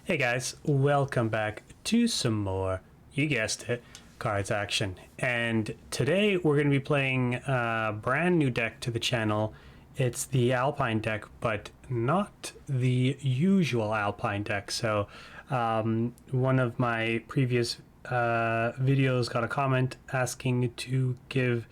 Hey guys, welcome back to some more, you guessed it, cards action. And today we're going to be playing a brand new deck to the channel. It's the Alpine deck, but not the usual Alpine deck. So one of my previous videos got a comment asking to give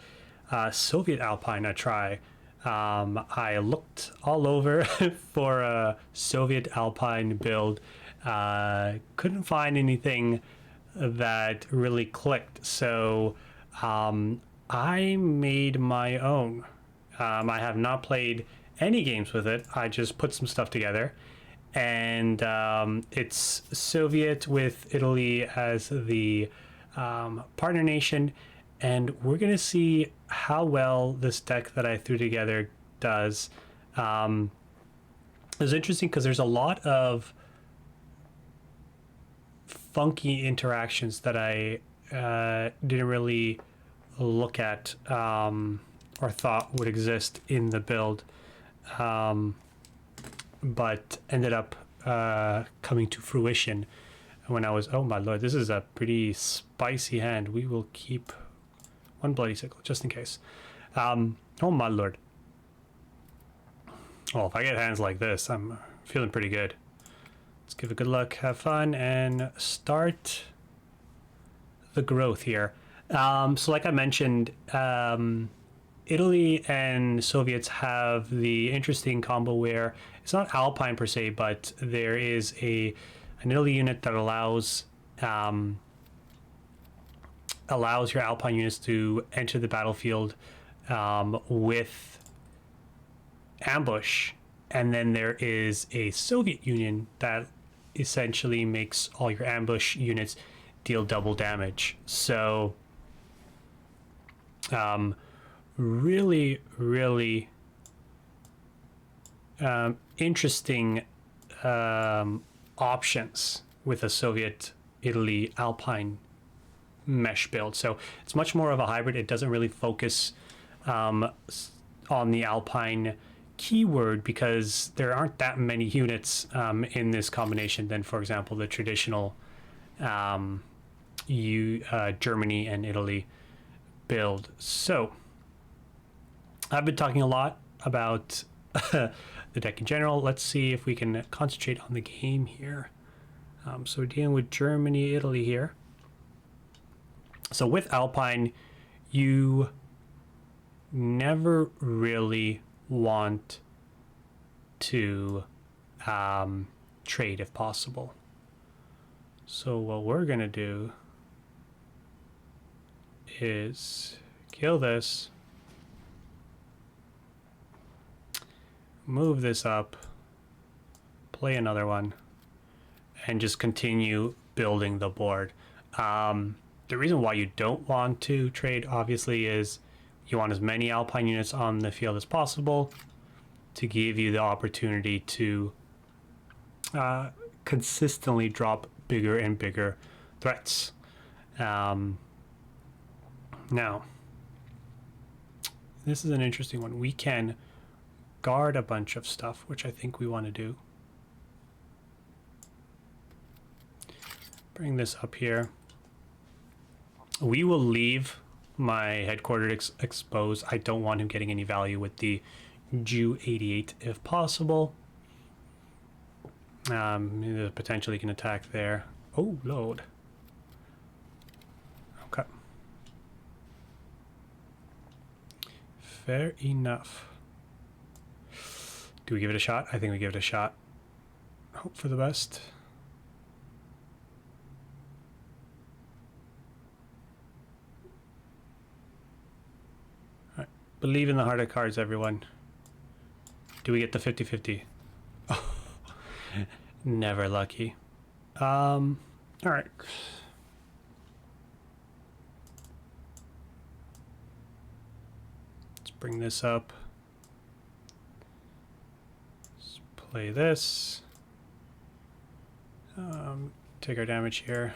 Soviet Alpine a try. I looked all over for a Soviet Alpine build. Couldn't find anything that really clicked, so I made my own. I have not played any games with it. I just put some stuff together, and it's Soviet with Italy as the partner nation, and we're gonna see how well this deck that I threw together does. It's interesting because there's a lot of funky interactions that I didn't really look at or thought would exist in the build, but ended up coming to fruition when I was, oh my lord, this is a pretty spicy hand. We will keep one bloody sickle just in case. Oh my lord. Oh, if I get hands like this, I'm feeling pretty good. Let's give it good luck, have fun, and start the growth here. So like I mentioned, Italy and Soviets have the interesting combo where it's not Alpine per se, but there is an Italy unit that allows your Alpine units to enter the battlefield with ambush, and then there is a Soviet Union that essentially makes all your ambush units deal double damage. So really interesting options with a Soviet Italy Alpine mesh build. So it's much more of a hybrid. It doesn't really focus on the Alpine keyword because there aren't that many units in this combination than, for example, the traditional Germany and Italy build. So I've been talking a lot about the deck in general. Let's see if we can concentrate on the game here. So we're dealing with Germany, Italy here. So with Alpine, you never really want to trade if possible. So what we're gonna do is kill this, move this up, play another one, and just continue building the board. The reason why you don't want to trade, obviously, is you want as many Alpine units on the field as possible to give you the opportunity to consistently drop bigger and bigger threats. Now, this is an interesting one. We can guard a bunch of stuff, which I think we want to do. Bring this up here. We will leave my headquarters exposed. I don't want him getting any value with the jZiUgdjYfW if possible. Potentially can attack there. Oh lord. Okay. Fair enough. Do we give it a shot? I think we give it a shot. Hope for the best. Believe in the heart of cards, everyone. Do we get the 50-50? Oh, never lucky. All right. Let's bring this up. Let's play this. Take our damage here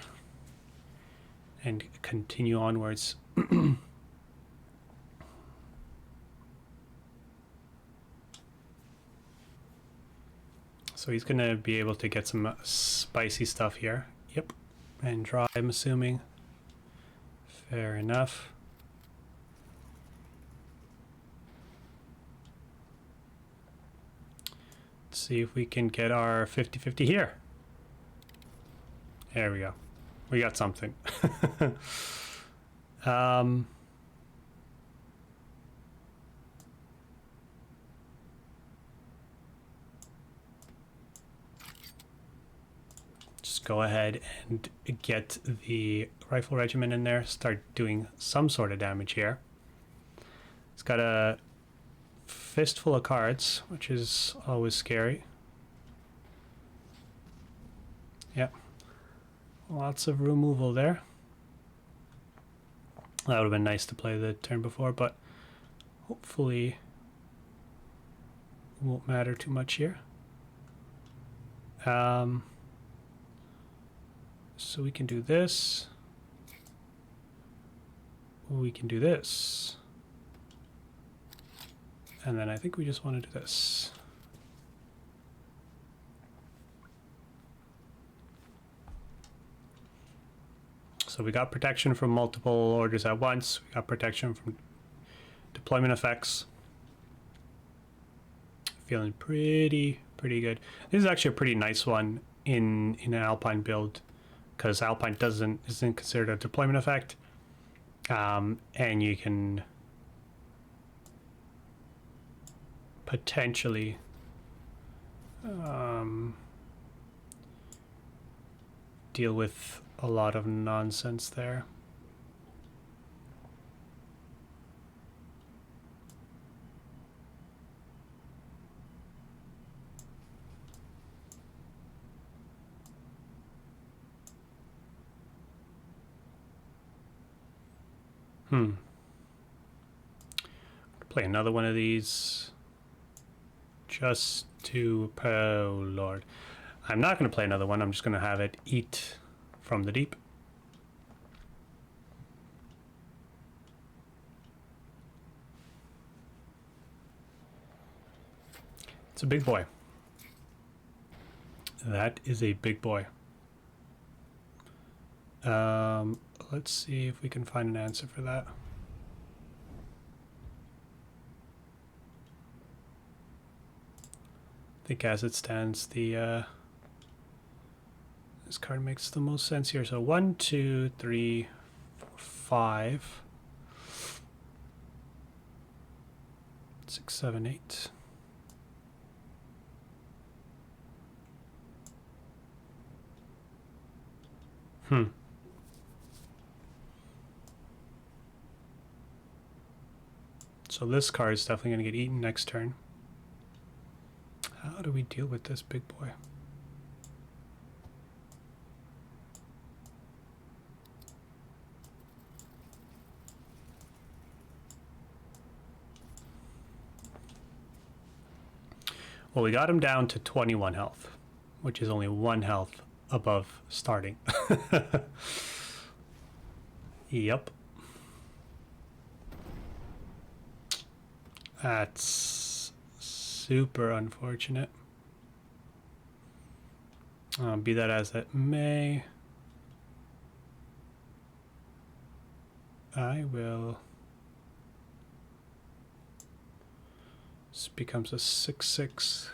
and continue onwards. So he's gonna be able to get some spicy stuff here. Yep. And draw, I'm assuming. Fair enough. Let's see if we can get our 50-50 here. There we go. We got something. Just go ahead and get the rifle regiment in there, start doing some sort of damage here. It's got a fistful of cards, which is always scary. Yep. Lots of removal there. That would have been nice to play the turn before, but hopefully it won't matter too much here. So we can do this. We can do this. And then I think we just want to do this. So we got protection from multiple orders at once. We got protection from deployment effects. Feeling pretty good. This is actually a pretty nice one in an Alpine build, because Alpine isn't considered a deployment effect, and you can potentially deal with a lot of nonsense there. Play another one of these just to, oh lord. I'm not going to play another one. I'm just going to have it eat from the deep. It's a big boy. That is a big boy. Let's see if we can find an answer for that. I think as it stands, the this card makes the most sense here. So 1, 2, 3, 4, 5, 6, 7, 8. So this card is definitely going to get eaten next turn. How do we deal with this big boy? Well, we got him down to 21 health, which is only 1 health above starting. Yep. That's super unfortunate. Be that as it may, I will. This becomes a 6/6.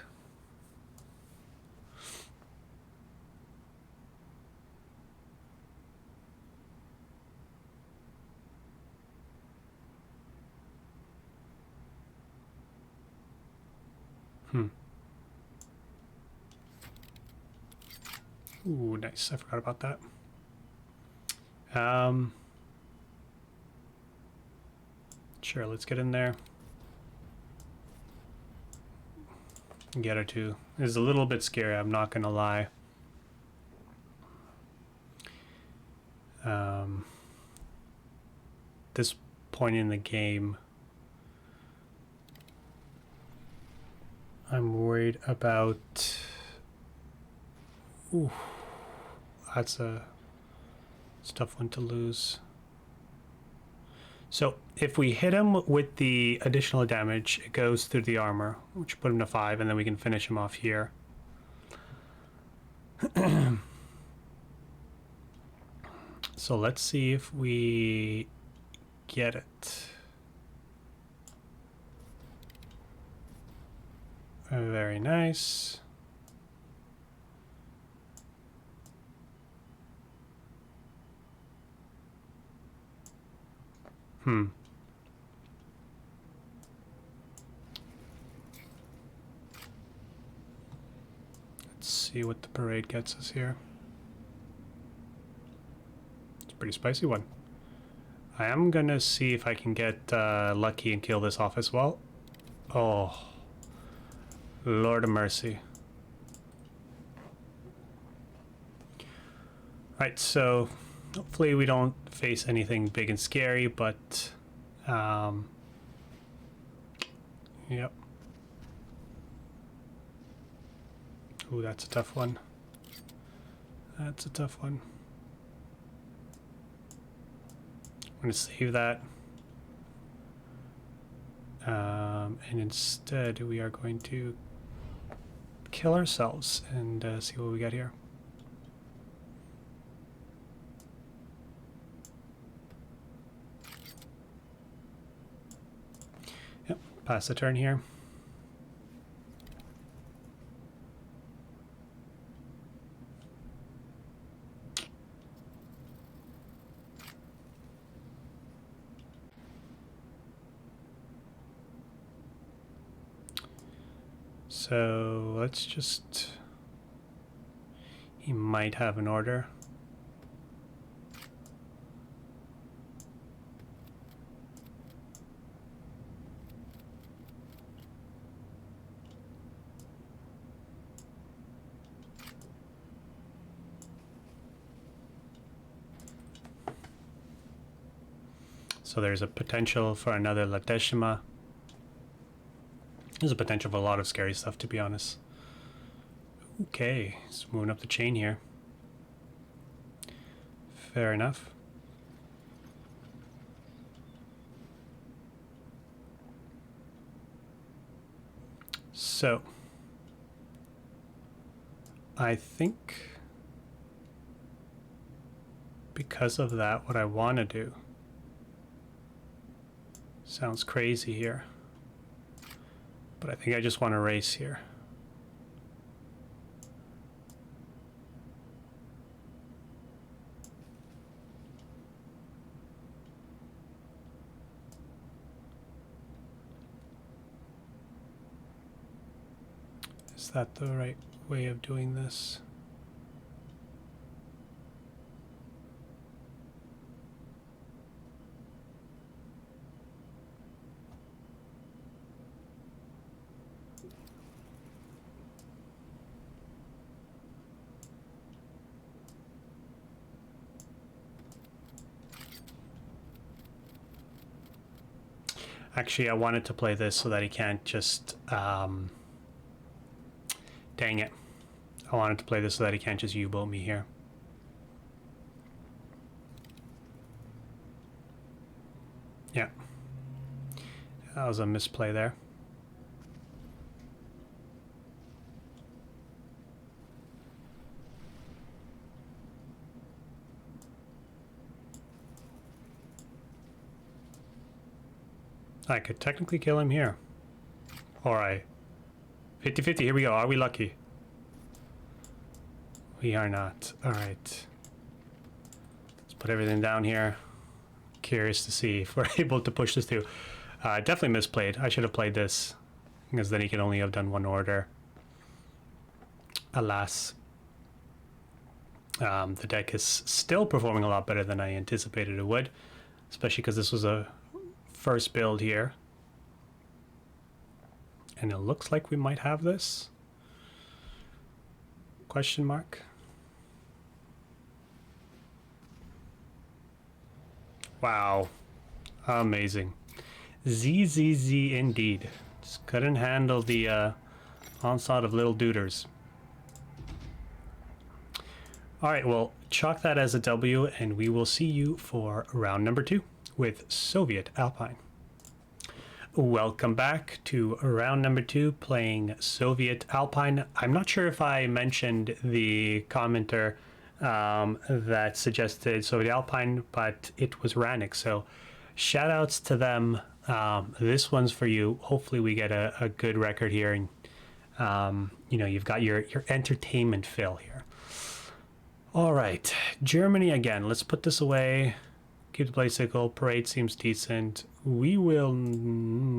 Ooh, nice. I forgot about that. Sure, let's get in there. Get her to. It's a little bit scary, I'm not gonna lie. This point in the game, I'm worried about. Ooh, that's a tough one to lose. So if we hit him with the additional damage, it goes through the armor, which put him to 5, and then we can finish him off here. So let's see if we get it. Very nice. Let's see what the parade gets us here. It's a pretty spicy one. I am gonna see if I can get lucky and kill this off as well. Oh, Lord of mercy. Right, so hopefully we don't face anything big and scary, but yep. Ooh, that's a tough one. That's a tough one. I'm going to save that. And instead we are going to kill ourselves and see what we got here. Yep, pass the turn here. So let's just, he might have an order. So there's a potential for another Lateshima. There's a potential for a lot of scary stuff, to be honest. Okay, just moving up the chain here. Fair enough. So, I think because of that, what I want to do sounds crazy here. But I think I just want to race here. Is that the right way of doing this? Actually, I wanted to play this so that he can't just, dang it. I wanted to play this so that he can't just U-boat me here. Yeah. That was a misplay there. I could technically kill him here. Alright. 50-50, here we go. Are we lucky? We are not. Alright. Let's put everything down here. Curious to see if we're able to push this through. Definitely misplayed. I should have played this, because then he could only have done one order. Alas. The deck is still performing a lot better than I anticipated it would. Especially because this was a first build here. And it looks like we might have this. Question mark. Wow. Amazing. ZZZ indeed. Just couldn't handle the onslaught of little duders. Alright, well, chalk that as a W, and we will see you for round number 2 with Soviet Alpine. Welcome back to round number 2, playing Soviet Alpine. I'm not sure if I mentioned the commenter that suggested Soviet Alpine, but it was Ranik. So shout outs to them. This one's for you. Hopefully we get a good record here, and you know, you've got your entertainment fill here. All right, Germany again. Let's put this away. Keep the bicycle. Parade seems decent. We will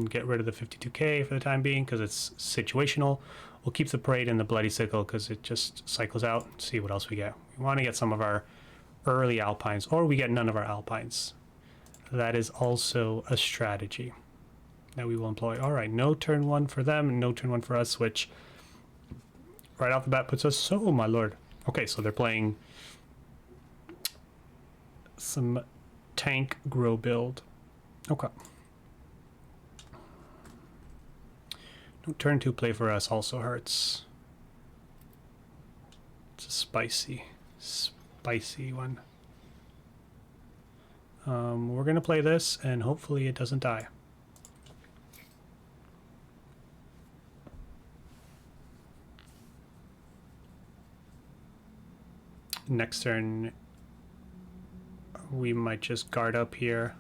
get rid of the 52k for the time being because it's situational. We'll keep the parade and the bloody sickle because it just cycles out. See what else we get. We want to get some of our early alpines, or we get none of our alpines. That is also a strategy that we will employ. All right, no turn 1 for them and no turn 1 for us, which right off the bat puts us, oh my lord. Okay, so they're playing some tank grow build. Okay. No turn 2 play for us also hurts. It's a spicy one. We're gonna play this and hopefully it doesn't die. Next turn we might just guard up here.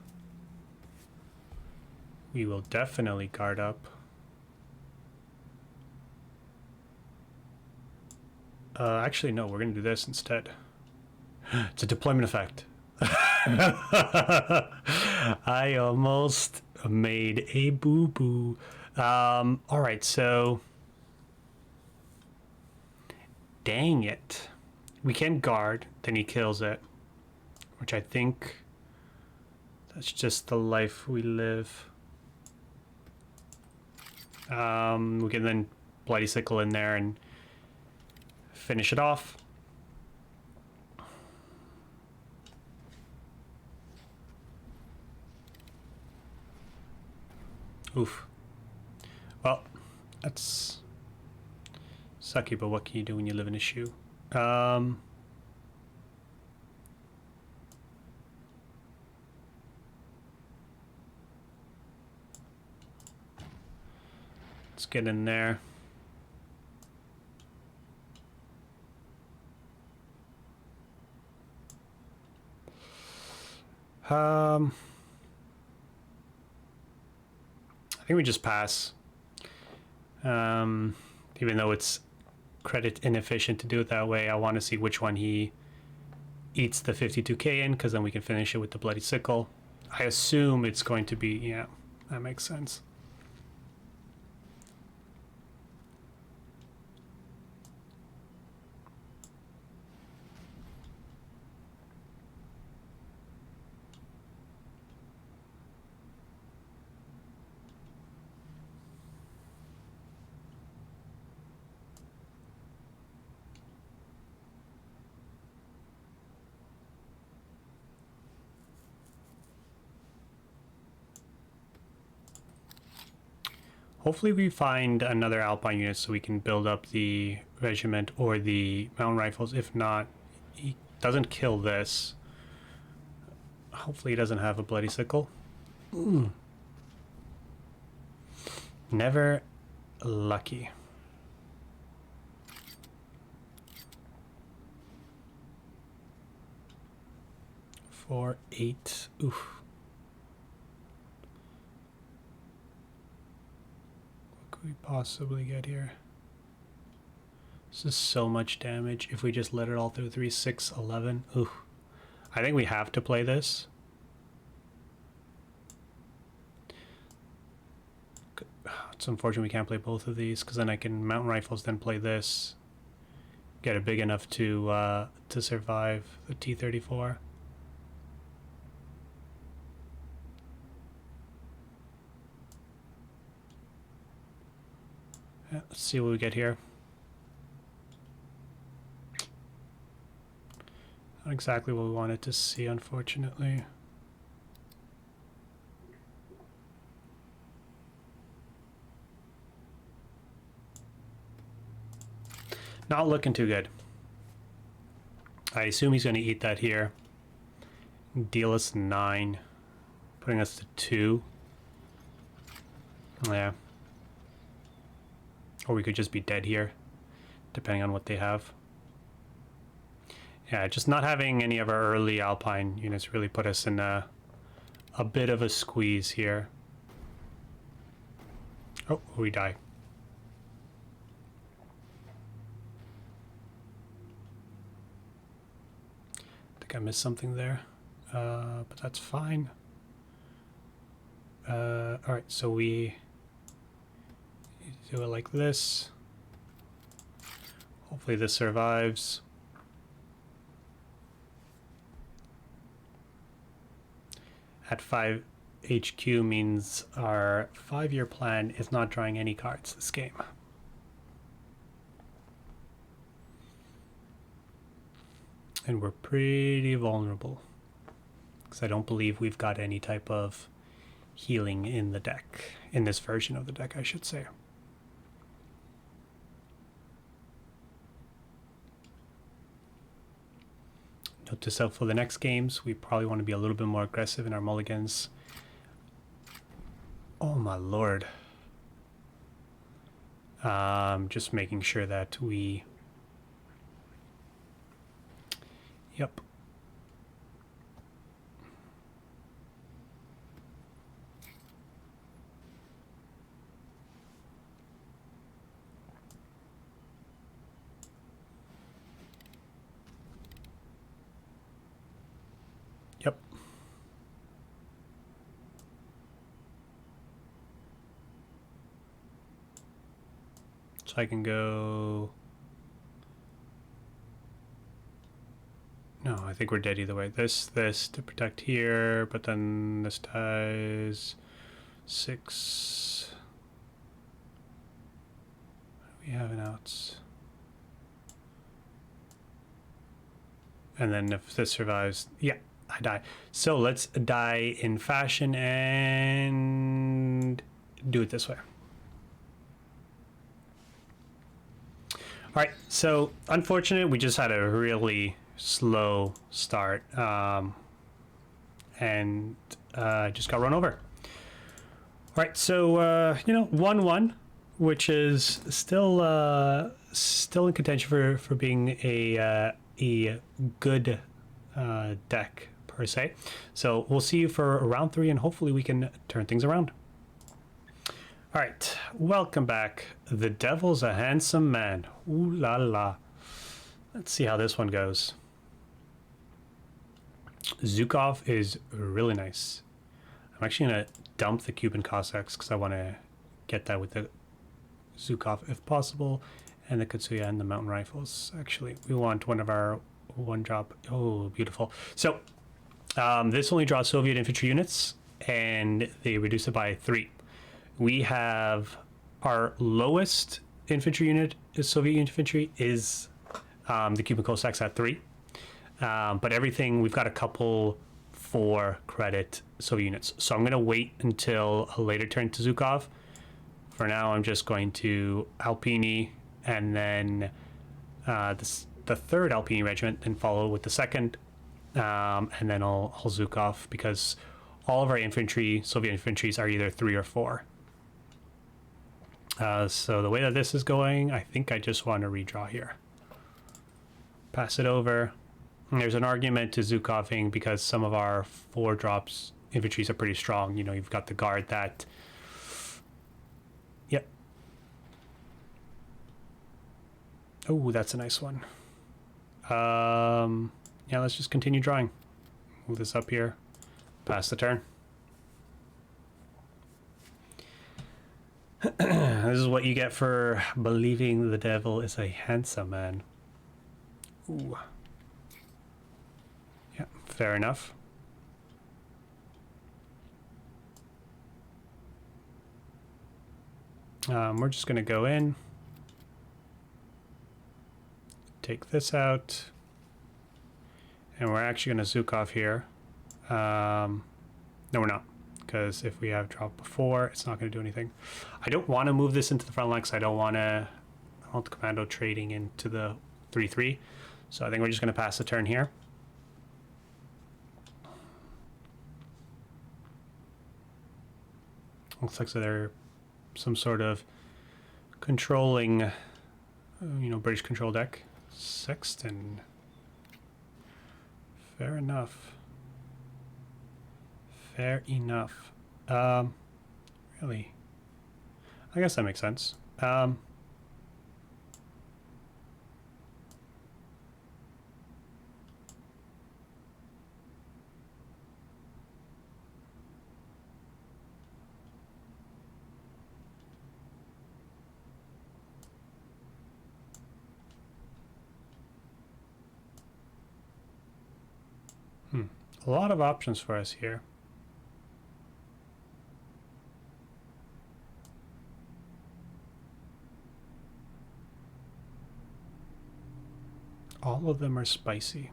We will definitely guard up. Actually, no, we're going to do this instead. It's a deployment effect. I almost made a boo-boo. All right, so... Dang it. We can guard, then he kills it. Which I think that's just the life we live. We can then bloody sickle in there and finish it off. Oof. Well, that's sucky, but what can you do when you live in a shoe? Let's get in there. I think we just pass. Even though it's credit inefficient to do it that way, I want to see which one he eats the 52k in, because then we can finish it with the bloody sickle. I assume it's going to be, yeah, that makes sense. Hopefully we find another Alpine unit so we can build up the regiment or the mountain rifles. If not, he doesn't kill this. Hopefully he doesn't have a bloody sickle. Never lucky. Four, 8. Oof. We possibly get here? This is so much damage if we just let it all through. 3, 6, 11. Ooh, I think we have to play this. It's unfortunate we can't play both of these, because then I can mountain rifles, then play this, get it big enough to survive the T-34. Let's see what we get here. Not exactly what we wanted to see, unfortunately. Not looking too good. I assume he's going to eat that here. Deal us 9, putting us to 2. Yeah. Or we could just be dead here, depending on what they have. Yeah, just not having any of our early Alpine units really put us in a bit of a squeeze here. Oh, we die. I think I missed something there, but that's fine. All right, so we do it like this. Hopefully this survives. At 5 HQ means our 5-year plan is not drawing any cards this game. And we're pretty vulnerable, because I don't believe we've got any type of healing in the deck, in this version of the deck, I should say. Note to self, for the next games, we probably want to be a little bit more aggressive in our mulligans. Oh my lord. Just making sure that we... Yep. Yep. So I can go... No, I think we're dead either way. This to protect here, but then this dies. 6. What do we have in outs? And then if this survives, yeah, I die. So let's die in fashion and do it this way. All right, so unfortunate, we just had a really slow start and just got run over. All right, so 1-1, which is still in contention for being a good deck per se. So we'll see you for round 3, and hopefully we can turn things around. All right, welcome back. The Devil's a handsome man. Ooh la la. Let's see how this one goes. Zhukov is really nice. I'm actually gonna dump the Cuban Cossacks because I want to get that with the Zhukov if possible, and the Katsuya and the Mountain Rifles. Actually, we want one of our one drop. Oh, beautiful. So this only draws Soviet infantry units, and they reduce it by 3. We have our lowest infantry unit is Soviet infantry is the Cuban Cossacks at 3. But everything, we've got a couple 4 credit Soviet units. So I'm going to wait until a later turn to Zhukov. For now, I'm just going to Alpini, and then the 3rd Alpini regiment, and follow with the 2nd. And then I'll Zhukov, because all of our infantry, Soviet infantries, are either 3 or 4. So the way that this is going, I think I just want to redraw here. Pass it over. And there's an argument to Zhukoving because some of our 4 drops infantries are pretty strong. You know, you've got the guard that... Yep. Oh, that's a nice one. Yeah, let's just continue drawing. Move this up here. Pass the turn. This is what you get for believing the devil is a handsome man. Ooh. Yeah, fair enough. We're just going to go in. Take this out. And we're actually going to Zhukov here. No, we're not. Because if we have drop before, it's not going to do anything. I don't want to move this into the front line because I don't want the commando trading into the 3-3. So I think we're just going to pass the turn here. Looks like so they're some sort of controlling, British control deck. Sexton. Fair enough. Fair enough. Really? I guess that makes sense. A lot of options for us here. All of them are spicy.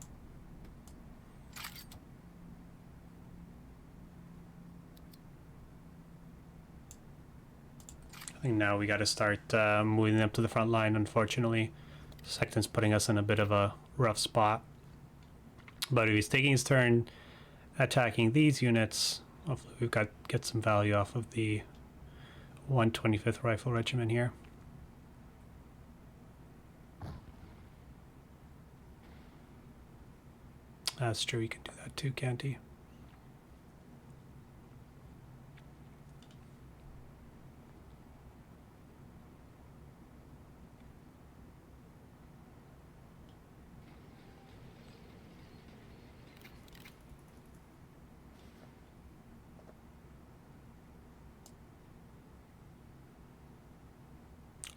I think now we got to start moving them to the front line, unfortunately. Sexton's putting us in a bit of a rough spot. But if he's taking his turn attacking these units, hopefully we've get some value off of the 125th Rifle Regiment here. That's true, he can do that too, can't he?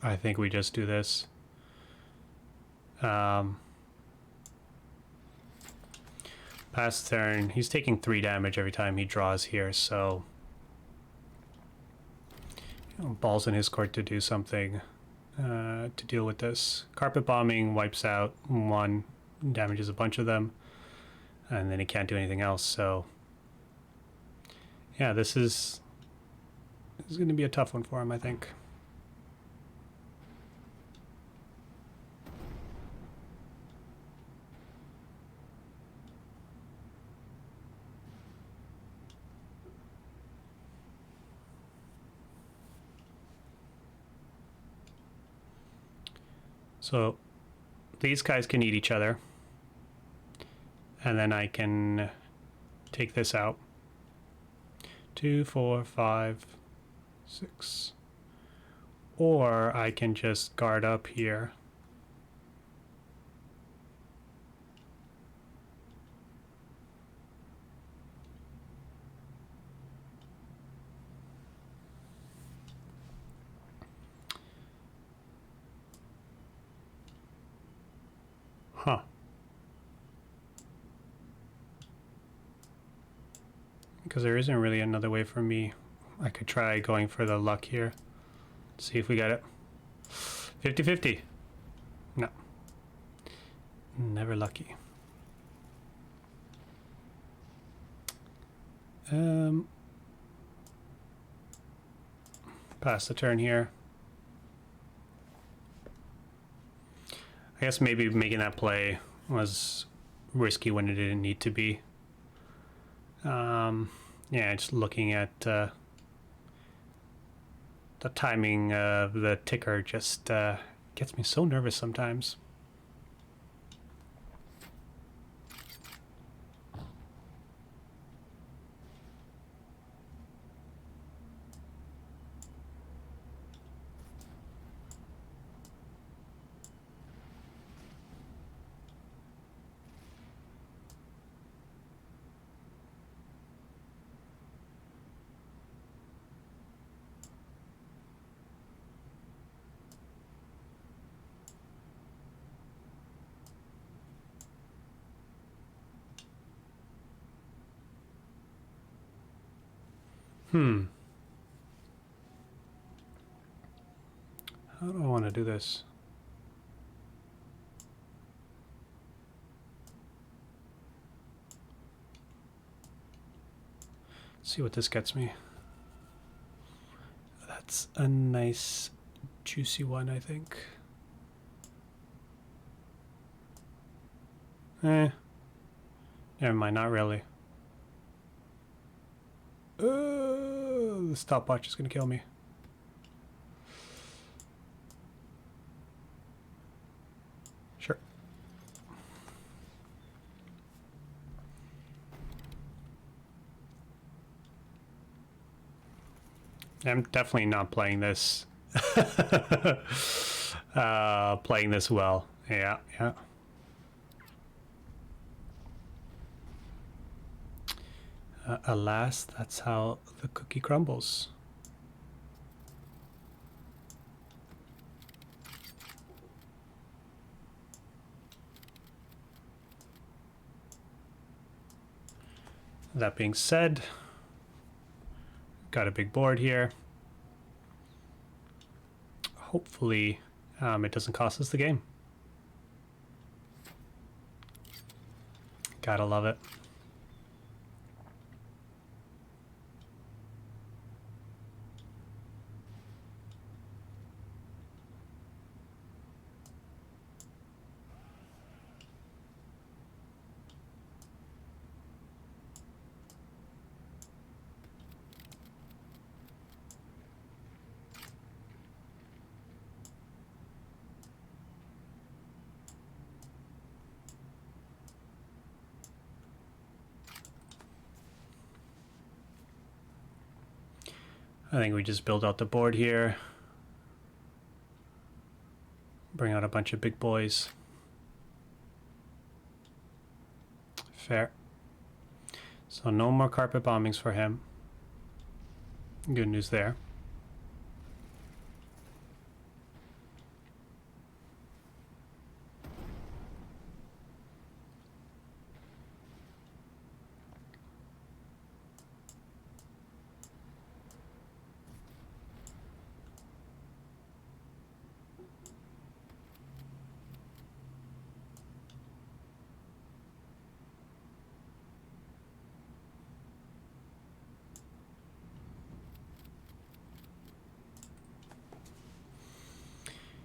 I think we just do this. Pass turn. He's taking 3 damage every time he draws here, so balls in his court to do something to deal with this. Carpet bombing wipes out 1, damages a bunch of them, and then he can't do anything else. So yeah, this is going to be a tough one for him, I think. So these guys can eat each other, and then I can take this out. 2, 4, 5, 6. Or I can just guard up here. Huh. Because there isn't really another way for me. I could try going for the luck here. See if we get it. 50-50. No. Never lucky. Pass the turn here. I guess maybe making that play was risky when it didn't need to be. Yeah, just looking at the timing of the ticker just gets me so nervous sometimes. How do I want to do this? Let's see what this gets me. That's a nice juicy one, I think. Never mind, not really. The stopwatch is gonna kill me. I'm definitely not playing this. Playing this well. Yeah, yeah. Alas, that's how the cookie crumbles. That being said, got a big board here. Hopefully, it doesn't cost us the game. Gotta love it. I think we just build out the board here. Bring out a bunch of big boys. Fair. So no more carpet bombings for him. Good news there.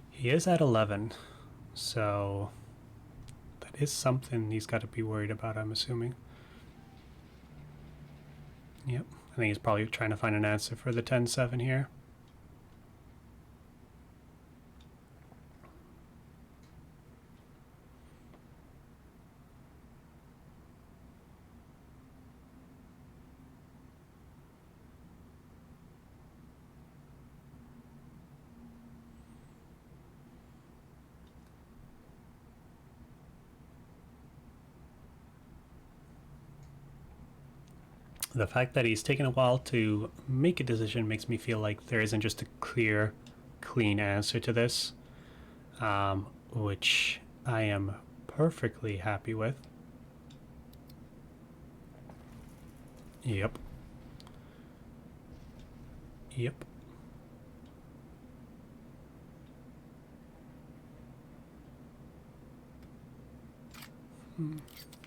He is at 11, so that is something he's got to be worried about, I'm assuming. Yep, I think he's probably trying to find an answer for the 10-7 here. The fact that he's taken a while to make a decision makes me feel like there isn't just a clear, clean answer to this, which I am perfectly happy with. Yep. Yep.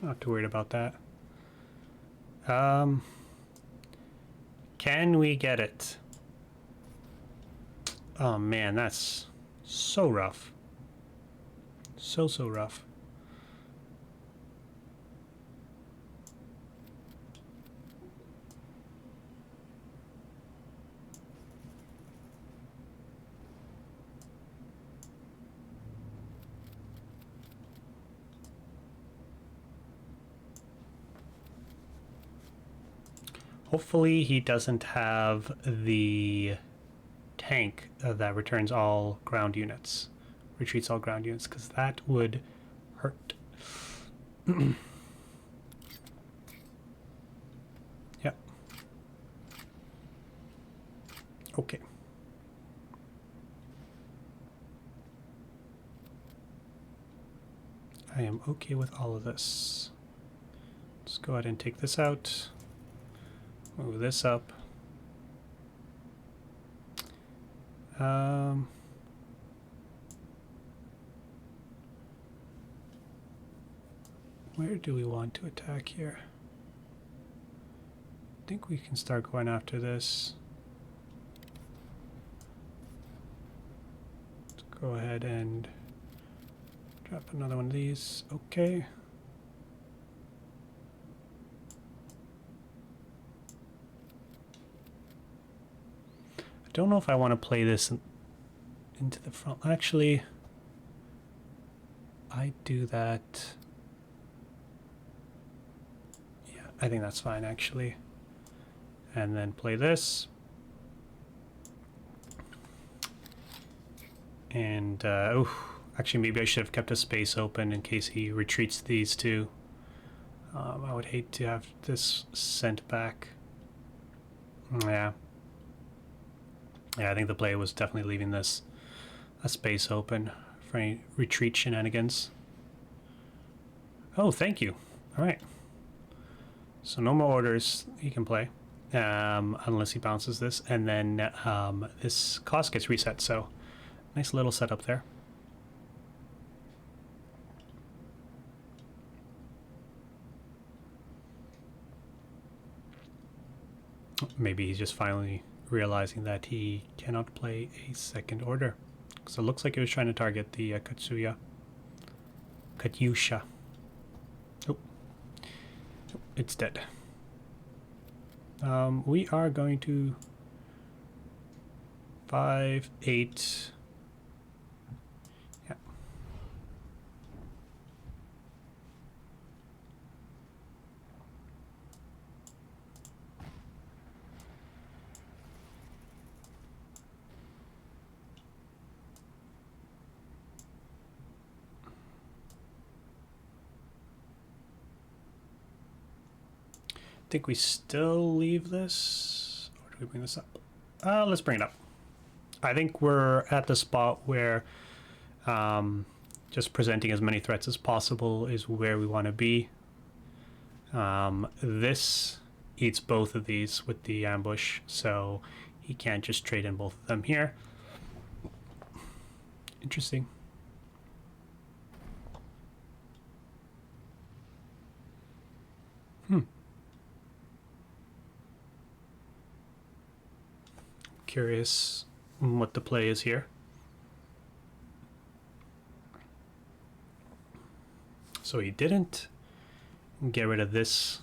Not too worried about that. Can we get it? Oh man, that's so rough. So rough. Hopefully he doesn't have the tank that returns all ground units, retreats all ground units, because that would hurt. Yep. Okay. I am okay with all of this. Let's go ahead and take this out. Move this up. Where do we want to attack here? I think we can start going after this. Let's go ahead and drop another one of these. Okay. I don't know if I want to play this into the front. Actually, I do that. Yeah, I think that's fine actually. And then play this. And, actually, maybe I should have kept a space open in case he retreats these two. I would hate to have this sent back. Yeah. Yeah, I think the player was definitely leaving this a space open for any retreat shenanigans. Oh, thank you. All right. So no more orders he can play, unless he bounces this, and then this cost gets reset. So nice little setup there. Maybe he's just finally realizing that he cannot play a second order. So it looks like he was trying to target the Katyusha. Oh, it's dead. We are going to 5, 8. Yeah. I think we still leave this, or do we bring this up? Let's bring it up. I think we're at the spot where just presenting as many threats as possible is where we want to be. This eats both of these with the ambush, so he can't just trade in both of them here. Interesting. Curious what the play is here. So he didn't get rid of this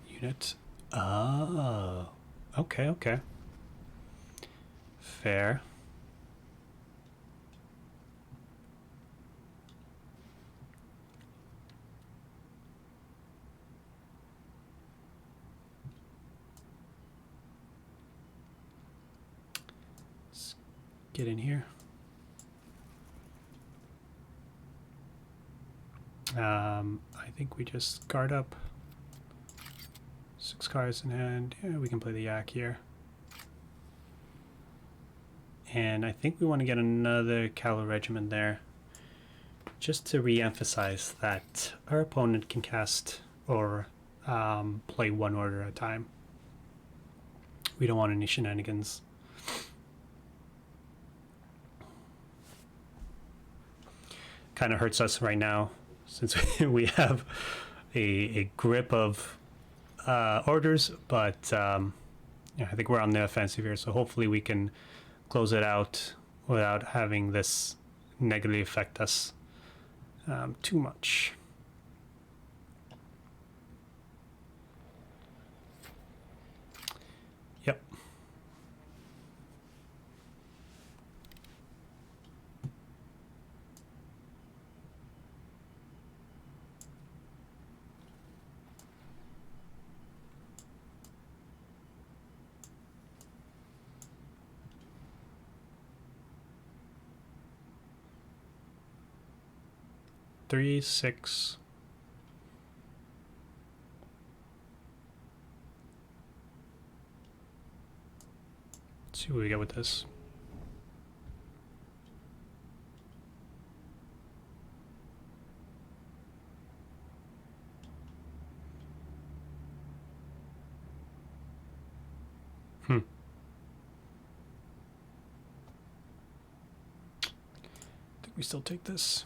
unit. Oh, okay, okay. Fair. Let's get in here. I think we just guard up. 6 cards in hand. Yeah, we can play the yak here. And I think we want to get another cavalry regiment there, just to re-emphasize that our opponent can cast or play one order at a time. We don't want any shenanigans. Kind of hurts us right now, since we have a grip of orders, but yeah, I think we're on the offensive here, so hopefully we can close it out without having this negatively affect us too much. Yep. Three, 6. Let's see what we get with this. I think we still take this.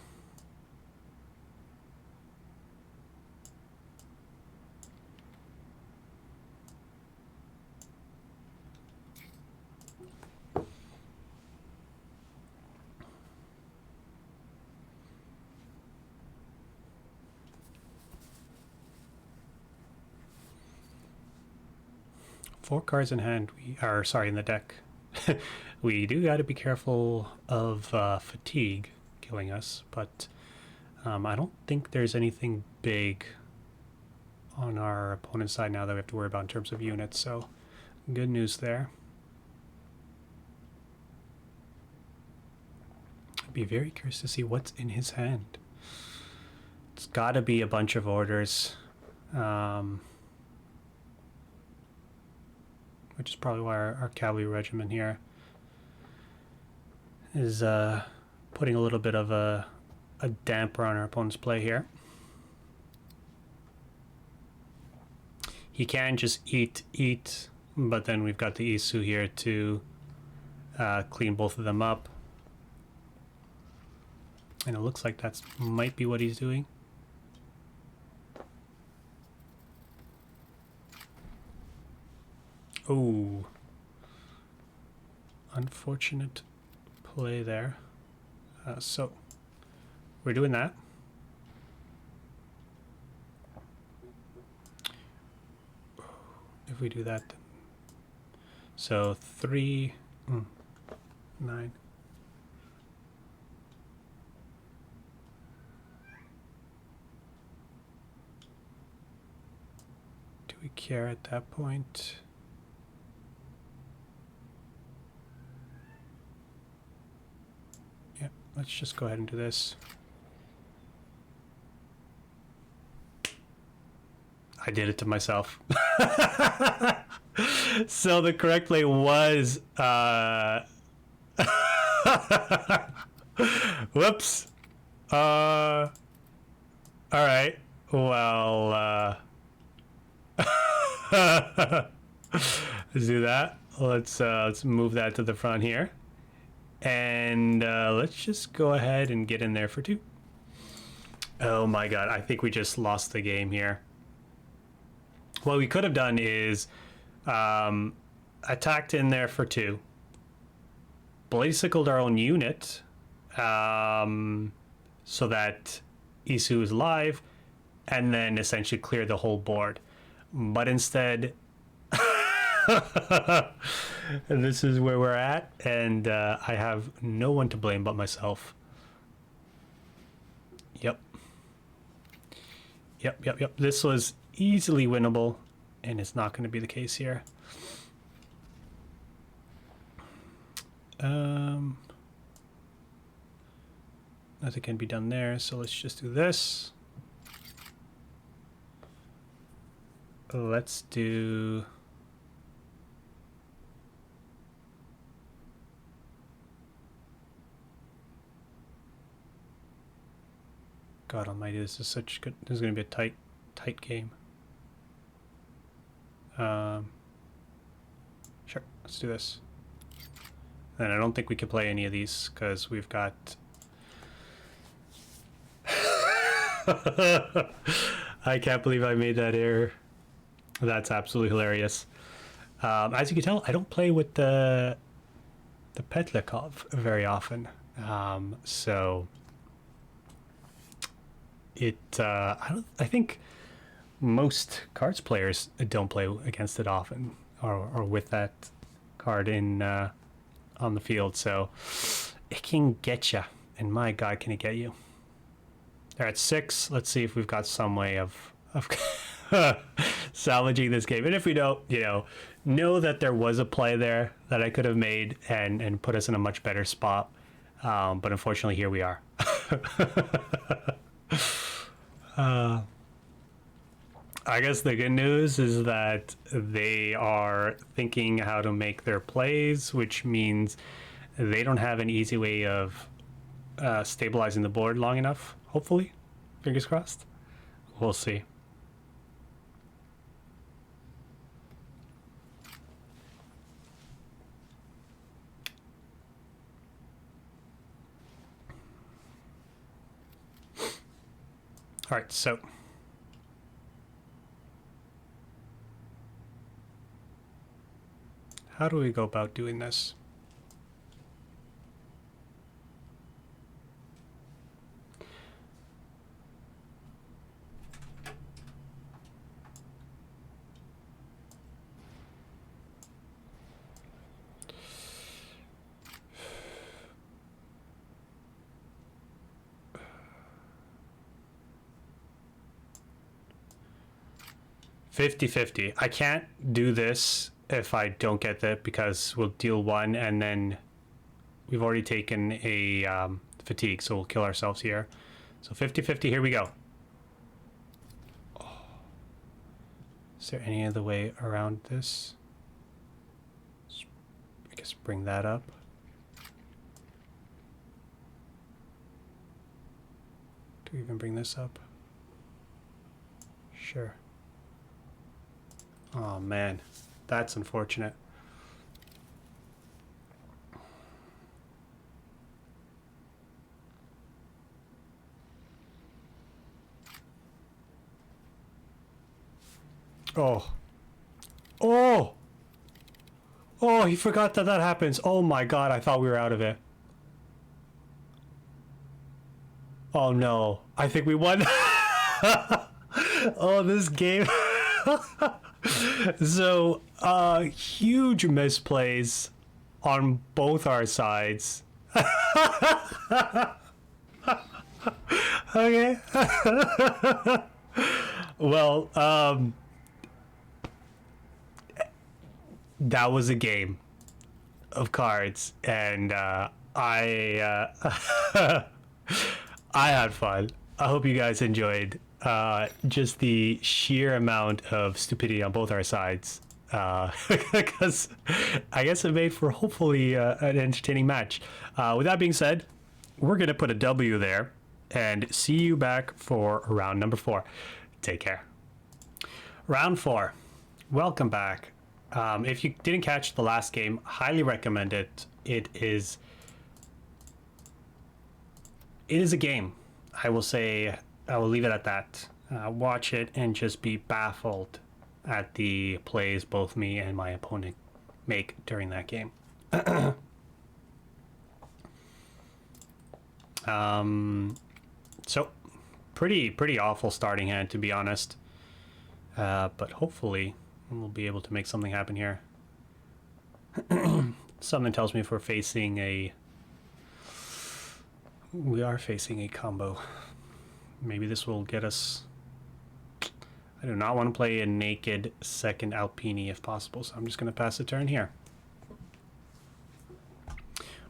Four cards in hand, we are, sorry, in the deck. We do got to be careful of fatigue killing us, but I don't think there's anything big on our opponent's side now that we have to worry about in terms of units, so good news there. be very curious to see what's in his hand. It's got to be a bunch of orders, which is probably why our cavalry regiment here is putting a little bit of a damper on our opponent's play here. He can just eat, but then we've got the Isu here to clean both of them up. And it looks like that's might be what he's doing. Oh, unfortunate play there. So we're doing that. If we do that, so 3, 9. Do we care at that point? Yeah, let's just go ahead and do this. I did it to myself. So the correct play was whoops. All right. Well, let's do that. Let's move that to the front here, and let's just go ahead and get in there for 2. Oh my god, I think we just lost the game here. What we could have done is attacked in there for 2, bicycled our own unit so that Isu is live, and then essentially clear the whole board. But instead, this is where we're at, and I have no one to blame but myself. Yep. This was easily winnable, and it's not going to be the case here. Nothing can be done there, so let's just do this. Let's do... God almighty, this is such good. This is going to be a tight game. Sure, let's do this. And I don't think we can play any of these because we've got... I can't believe I made that error. That's absolutely hilarious. As you can tell, I don't play with the Petlikov very often. So it I think most cards players don't play against it often, or with that card in on the field. So it can get you, and my God, can it get you? They're at 6. Let's see if we've got some way of salvaging this game. And if we don't, know that there was a play there that I could have made and put us in a much better spot. But unfortunately, here we are. I guess the good news is that they are thinking how to make their plays, which means they don't have an easy way of stabilizing the board long enough. Hopefully, fingers crossed. We'll see. All right, so how do we go about doing this? $50-50. I can't do this if I don't get that, because we'll deal 1 and then we've already taken a fatigue, so we'll kill ourselves here. So 50-50, here we go. Oh. Is there any other way around this? I guess bring that up. Do we even bring this up? Sure. Oh man, that's unfortunate. Oh. Oh! Oh, he forgot that that happens. Oh my god, I thought we were out of it. Oh no, I think we won. Oh, this game. So, huge misplays on both our sides. Okay. Well, that was a game of cards, and I I had fun. I hope you guys enjoyed just the sheer amount of stupidity on both our sides, because I guess it made for hopefully an entertaining match. With that being said, we're gonna put a W there and see you back for round number 4. Take care. Round 4. Welcome back. If you didn't catch the last game, highly recommend it. It is a game. I will say, I will leave it at that. Watch it and just be baffled at the plays both me and my opponent make during that game. So pretty awful starting hand, to be honest. But hopefully we'll be able to make something happen here. Something tells me if we're facing a... We are facing a combo. Maybe this will get us... I do not want to play a naked second Alpini if possible, so I'm just going to pass the turn here.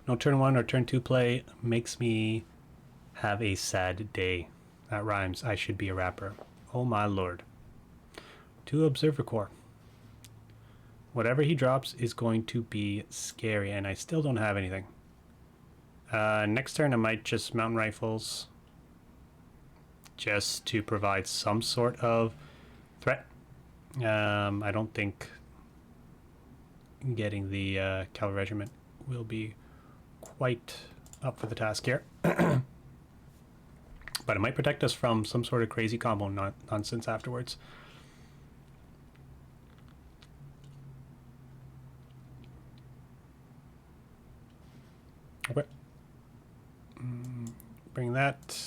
No turn 1 or turn 2 play makes me have a sad day. That rhymes. I should be a rapper. Oh my lord. 2 Observer Core. Whatever he drops is going to be scary, and I still don't have anything. Next turn I might just Mountain Rifles, just to provide some sort of threat. I don't think getting the Cavalry Regiment will be quite up for the task here. But it might protect us from some sort of crazy combo nonsense afterwards. Okay. Bring that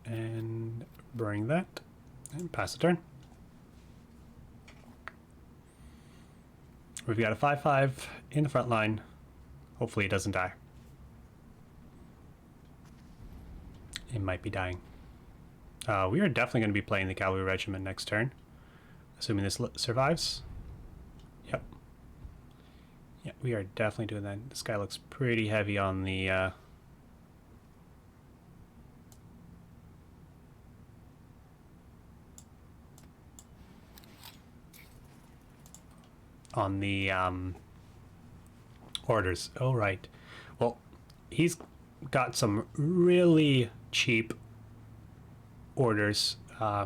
and bring that and pass the turn. We've got a 5/5 in the front line. Hopefully it doesn't die. It might be dying. We are definitely going to be playing the Cavalry Regiment next turn, assuming this survives. Yep. Yeah, we are definitely doing that. This guy looks pretty heavy on the orders. Oh, right. Well, he's got some really cheap orders.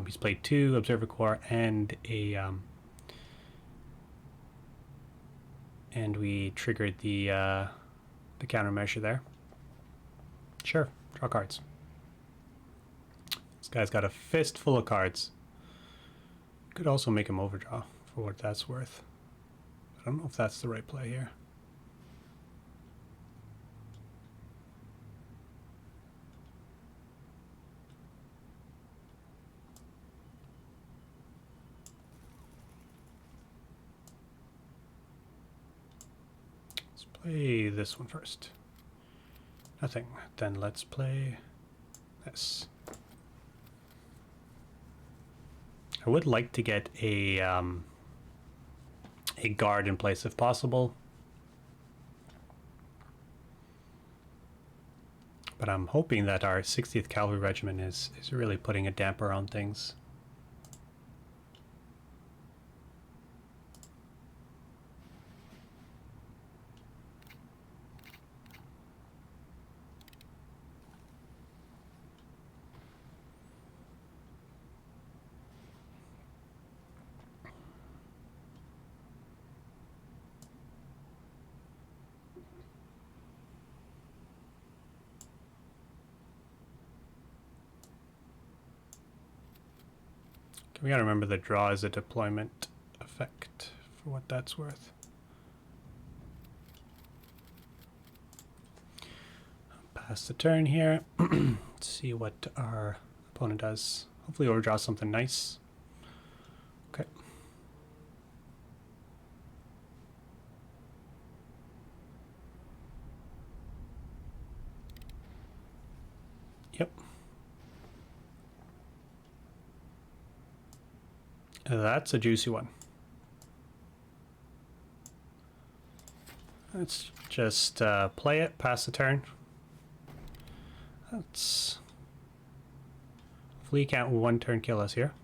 He's played 2 Observer Corps and a and we triggered the countermeasure there. Sure, draw cards. This guy's got a fist full of cards. Could also make him overdraw for what that's worth. I don't know if that's the right play here. Let's play this one first. Nothing. Then let's play this. I would like to get a guard in place if possible. But I'm hoping that our 60th Cavalry Regiment is really putting a damper on things. We gotta remember the draw is a deployment effect for what that's worth. Pass the turn here. Let's see what our opponent does. Hopefully we'll draw something nice. Okay. Yep. That's a juicy one. Let's just play it, pass the turn. Let's... Hopefully can't one turn kill us here.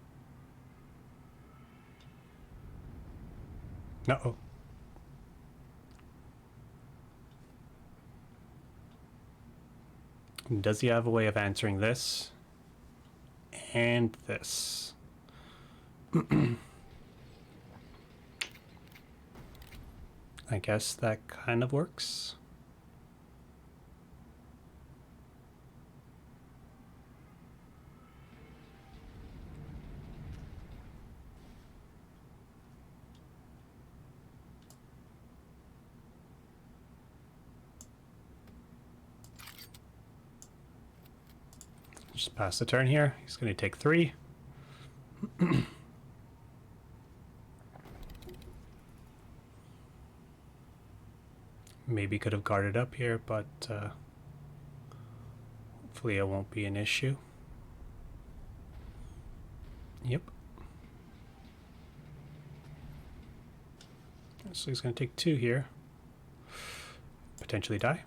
No. Does he have a way of answering this? And this. I guess that kind of works. Just pass the turn here. He's going to take 3. Maybe could have guarded up here, but hopefully it won't be an issue. Yep. So he's going to take 2 here. Potentially die.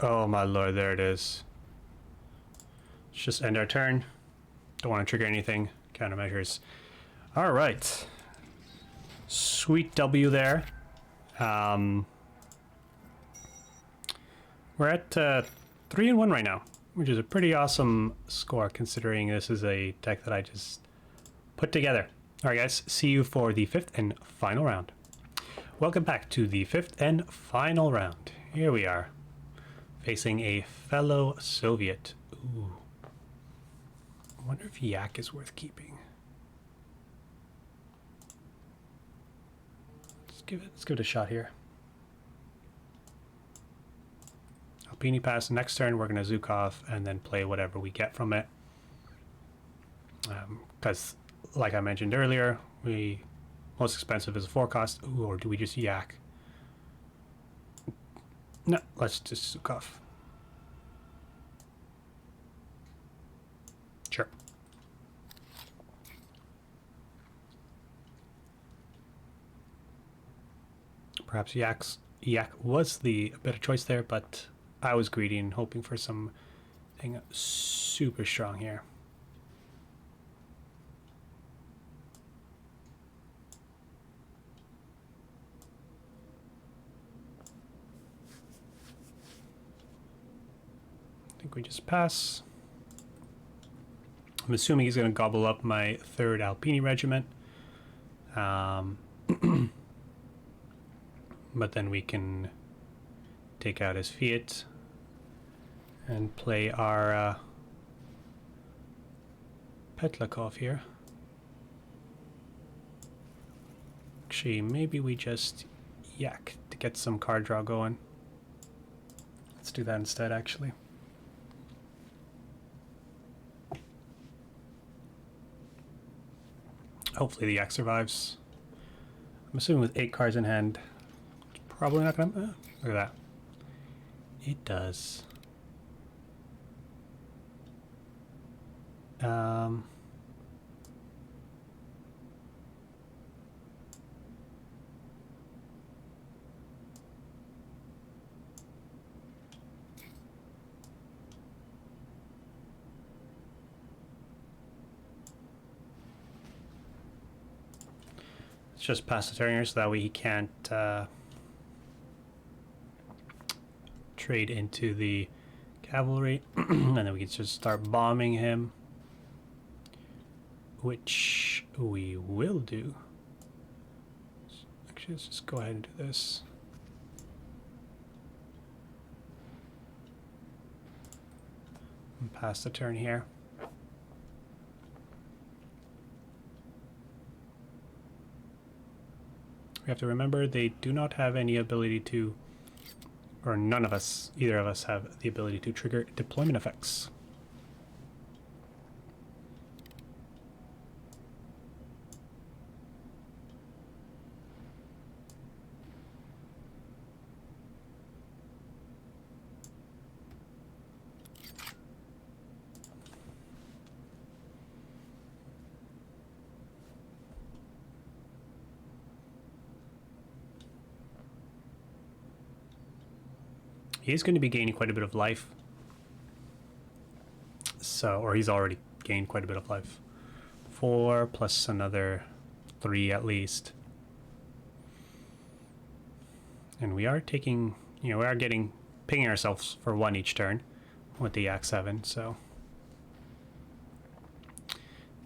Oh my lord, there it is. Let's just end our turn. Don't want to trigger anything. Countermeasures. All right. Sweet W there. We're at 3-1 right now, which is a pretty awesome score considering this is a deck that I just put together. All right, guys. See you for the 5th and final round. Welcome back to the 5th and final round. Here we are. Facing a fellow Soviet. Ooh. I wonder if Yak is worth keeping. Let's give it a shot here. Alpini pass. Next turn, we're going to Zukov and then play whatever we get from it. Because, like I mentioned earlier, most expensive is a 4 cost. Ooh, or do we just Yak? No, let's just Zukov. Sure. Perhaps Yak was the better choice there, but I was greedy and hoping for something super strong here. I think we just pass. I'm assuming he's going to gobble up my 3rd Alpini regiment. But then we can take out his Fiat and play our Petlakov here. Actually, maybe we just Yak to get some card draw going. Let's do that instead, actually. Hopefully the Yak survives. I'm assuming with 8 cards in hand, it's probably not gonna... look at that. It does. just pass the turn here so that way he can't trade into the cavalry. And then we can just start bombing him, which we will do. Actually, let's just go ahead and do this. And pass the turn here. We have to remember they do not have any ability to, or none of us, either of us have the ability to trigger deployment effects. He's going to be gaining quite a bit of life. So, or he's already gained quite a bit of life. 4 plus another 3 at least. And we are taking, we are pinging ourselves for 1 each turn with the Yak 7, so.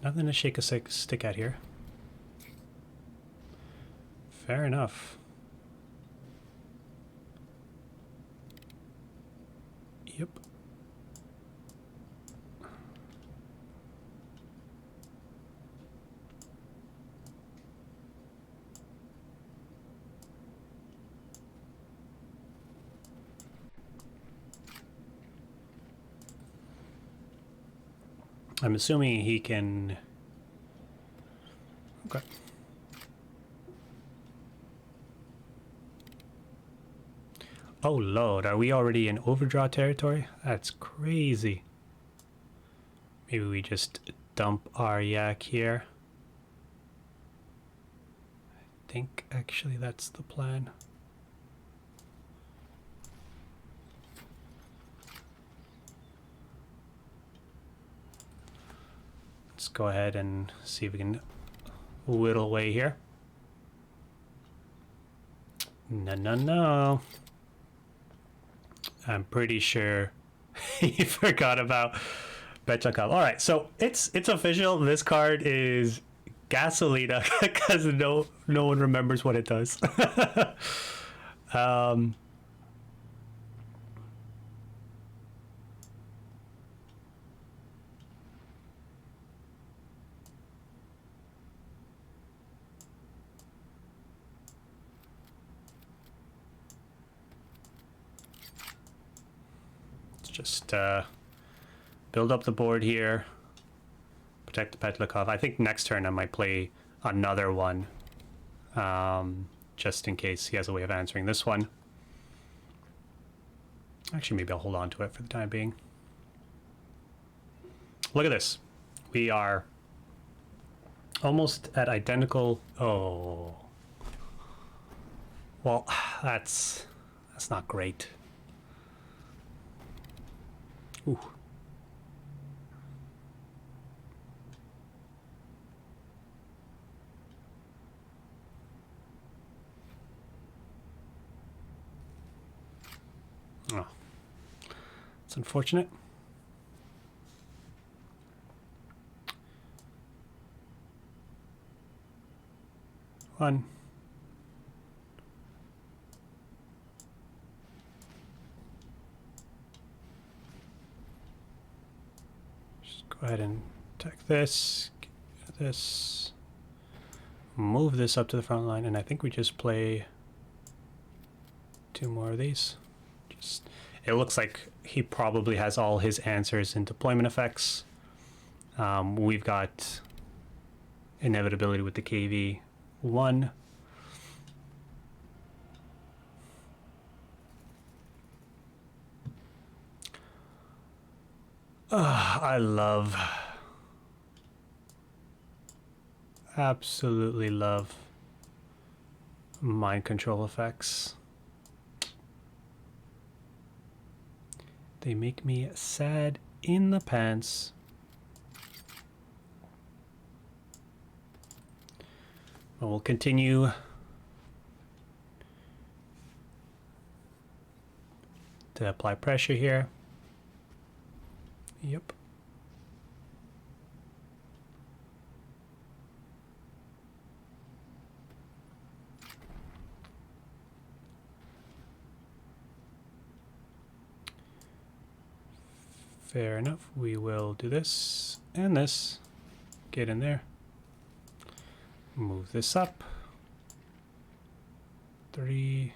Nothing to shake a stick at here. Fair enough. Yep. I'm assuming he can. Okay. Oh Lord, are we already in overdraw territory? That's crazy. Maybe we just dump our Yak here. I think actually that's the plan. Let's go ahead and see if we can whittle away here. No. I'm pretty sure he forgot about Betchakov. All right, so it's official. This card is Gasolina because no one remembers what it does. Just build up the board here, protect the Petlikov. I think next turn I might play another one, just in case he has a way of answering this one. Actually, maybe I'll hold on to it for the time being. Look at this. We are almost at identical. Oh, well, that's not great. Ooh. Oh, it's unfortunate. One. Go ahead and attack this, get this, move this up to the front line, and I think we just play 2 more of these. It looks like he probably has all his answers in deployment effects. We've got inevitability with the KV-1. Absolutely love mind control effects. They make me sad in the pants. We'll continue to apply pressure here. Yep. Fair enough. We will do this and this. Get in there. Move this up. 3.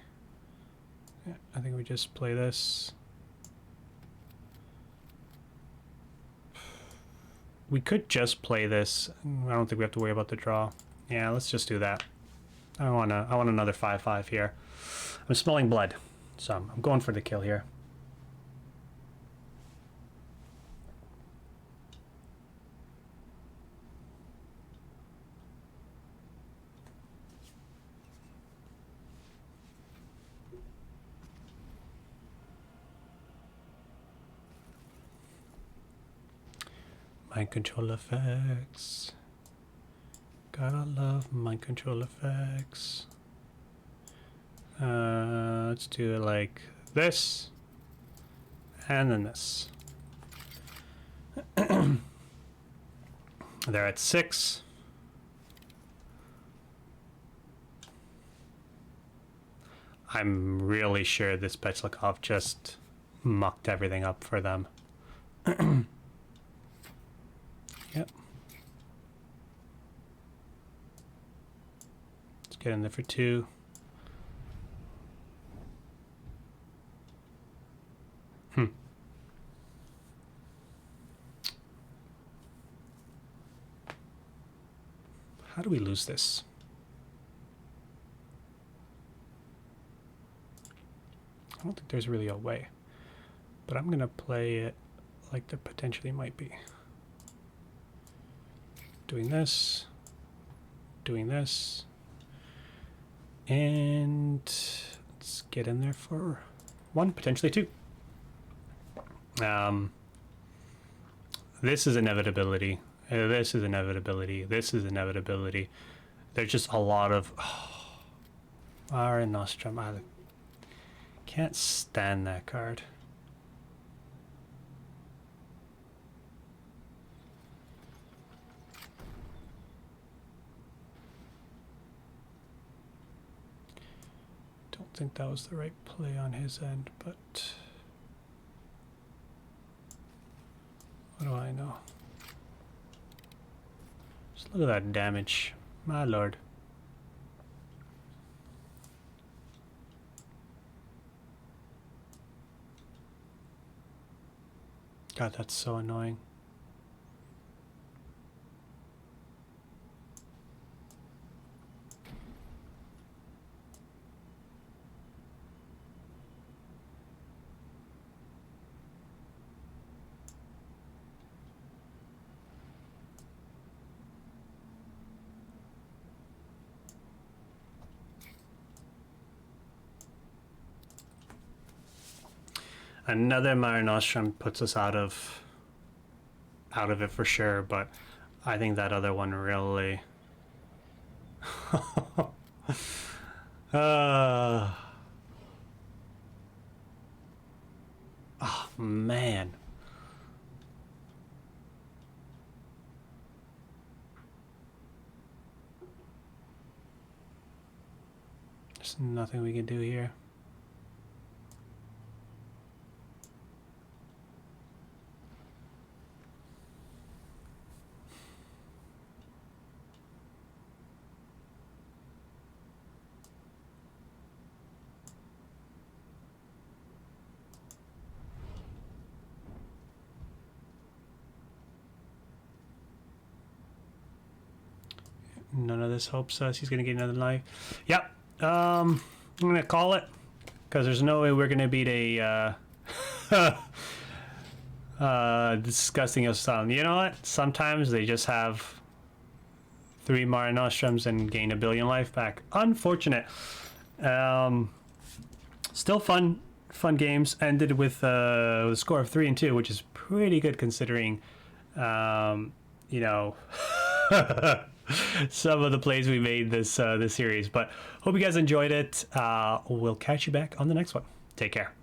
Yeah, I think we just play this. We could just play this. I don't think we have to worry about the draw. Yeah, let's just do that. I want another 5/5 here. I'm smelling blood, so I'm going for the kill here. Mind control effects. Gotta love mind control effects. Let's do it like this. And then this. They're at 6. I'm really sure this Petchlikov just mucked everything up for them. Yep. Let's get in there for 2. How do we lose this? I don't think there's really a way, but I'm gonna play it like there potentially might be. Doing this, and let's get in there for 1, potentially 2. This is inevitability. This is inevitability. This is inevitability. There's just a lot of Mare Nostrum. I can't stand that card. Don't think that was the right play on his end, but what do I know? Just look at that damage, my lord. God, that's so annoying. Another Mare Nostrum puts us out of it for sure, but I think that other one really oh man. There's nothing we can do here. None of this helps us. He's gonna get another life. Yep. I'm gonna call it because there's no way we're gonna beat a disgusting asylum. You know what? Sometimes they just have 3 Mare Nostrums and gain 1 billion life back. Unfortunate. Still fun games. Ended with a score of 3-2, which is pretty good considering, you know. some of the plays we made this series. But hope you guys enjoyed it. We'll catch you back on the next one. Take care.